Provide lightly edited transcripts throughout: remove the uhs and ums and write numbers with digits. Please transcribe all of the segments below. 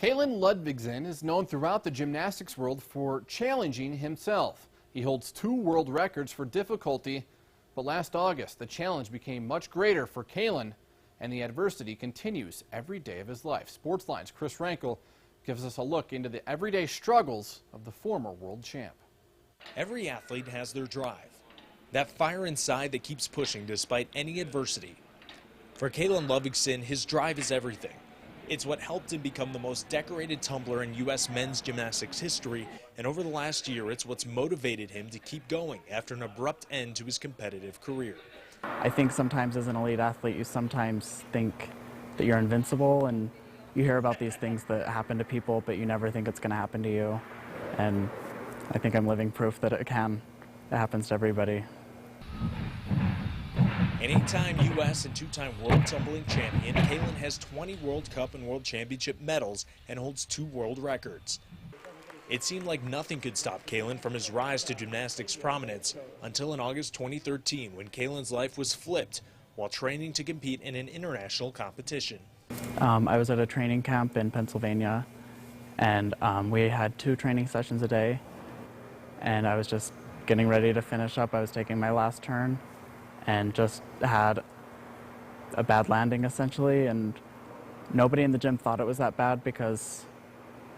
Kalon Ludvigson is known throughout the gymnastics world for challenging himself. He holds 2 world records for difficulty, but last August the challenge became much greater for Kalon, and the adversity continues every day of his life. Sportsline's Chris Rankel gives us a look into the everyday struggles of the former world champ. Every athlete has their drive, that fire inside that keeps pushing despite any adversity. For Kalon Ludvigson, his drive is everything. It's what helped him become the most decorated tumbler in U.S. men's gymnastics history, and over the last year, it's what's motivated him to keep going after an abrupt end to his competitive career. I think sometimes as an elite athlete, you sometimes think that you're invincible, and you hear about these things that happen to people, but you never think it's going to happen to you. And I think I'm living proof that it can. It happens to everybody. An 8-time U.S. and 2-time world tumbling champion, Kalon has 20 World Cup and World Championship medals and holds 2 world records. It seemed like nothing could stop Kalon from his rise to gymnastics prominence until in August 2013 when Kalon's life was flipped while training to compete in an international competition. I was at a training camp in Pennsylvania, and we had 2 training sessions a day, and I was just getting ready to finish up. I was taking my last turn and just had a bad landing essentially, and nobody in the gym thought it was that bad because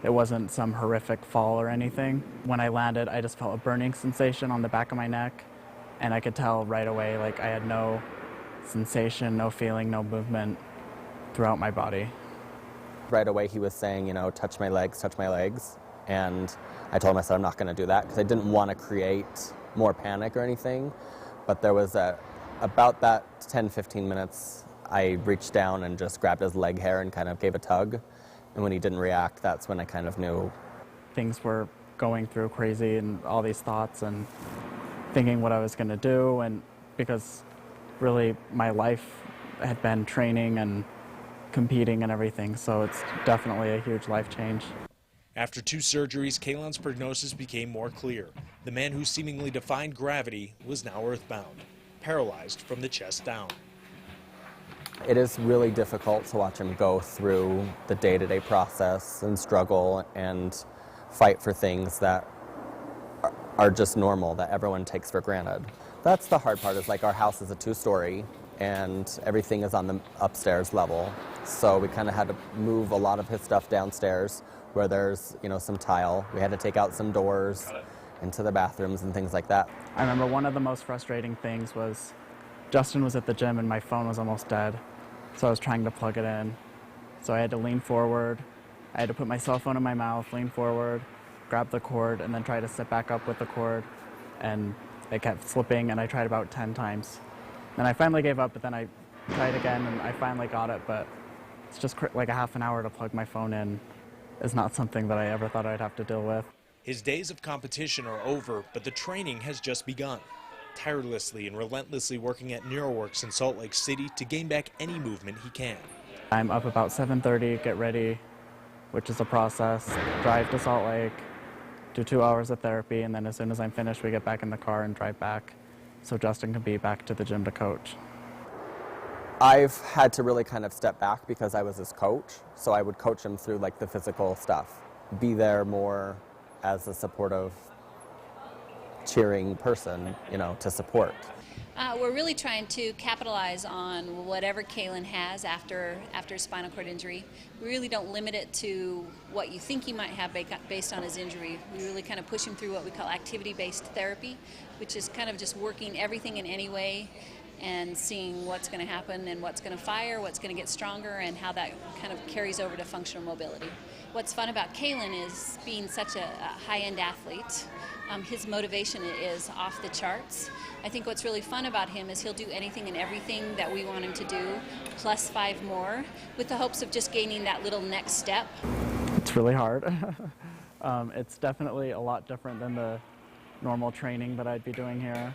it wasn't some horrific fall or anything. When I landed, I just felt a burning sensation on the back of my neck, and I could tell right away, like, I had no sensation, no feeling, no movement throughout my body. Right away he was saying, you know, touch my legs, and I told him, I said, I'm not going to do that because I didn't want to create more panic or anything, but there was about that 10-15 minutes, I reached down and just grabbed his leg hair and kind of gave a tug. And when he didn't react, that's when I kind of knew. Things were going through crazy and all these thoughts and thinking what I was going to do, and because really my life had been training and competing and everything, so it's definitely a huge life change. After 2 surgeries, Kalon's prognosis became more clear. The man who seemingly defied gravity was now earthbound, paralyzed from the chest down. It is really difficult to watch him go through the day-to-day process and struggle and fight for things that are just normal, that everyone takes for granted. That's the hard part, is like our house is a 2-story and everything is on the upstairs level. So we kind of had to move a lot of his stuff downstairs where there's, you know, some tile. We had to take out some doors into the bathrooms and things like that. I remember one of the most frustrating things was Justin was at the gym and my phone was almost dead, so I was trying to plug it in. So I had to lean forward, I had to put my cell phone in my mouth, lean forward, grab the cord, and then try to sit back up with the cord, and it kept slipping, and I tried about 10 times. Then I finally gave up, but then I tried again and I finally got it, but it's just like a half an hour to plug my phone in. Is not something that I ever thought I'd have to deal with. His days of competition are over, but the training has just begun. Tirelessly and relentlessly working at NeuroWorks in Salt Lake City to gain back any movement he can. I'm up about 7:30, get ready, which is a process, drive to Salt Lake, do 2 hours of therapy, and then as soon as I'm finished, we get back in the car and drive back so Justin can be back to the gym to coach. I've had to really kind of step back because I was his coach, so I would coach him through like the physical stuff. Be there more as a supportive, cheering person, you know, to support. We're really trying to capitalize on whatever Kalon has after spinal cord injury. We really don't limit it to what you think he might have based on his injury. We really kind of push him through what we call activity-based therapy, which is kind of just working everything in any way and seeing what's going to happen and what's going to fire, what's going to get stronger, and how that kind of carries over to functional mobility. What's fun about Kalon is being such a high-end athlete. His motivation is off the charts. I think what's really fun about him is he'll do anything and everything that we want him to do, plus 5 more, with the hopes of just gaining that little next step. It's really hard. It's definitely a lot different than the normal training that I'd be doing here.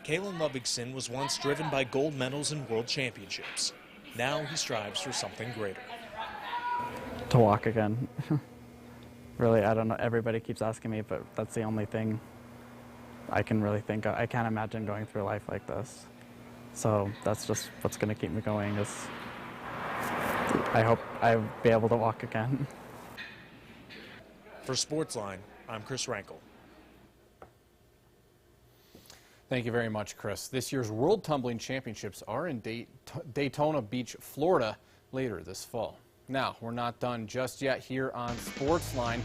Kalon Ludvigson was once driven by gold medals and world championships. Now he strives for something greater. To walk again. Really, I don't know, everybody keeps asking me, but that's the only thing I can really think of. I can't imagine going through life like this. So that's just what's going to keep me going, is I hope I'll be able to walk again. For Sportsline, I'm Chris Rankel. Thank you very much, Chris. This year's World Tumbling Championships are in Daytona Beach, Florida, later this fall. Now, we're not done just yet here on Sportsline.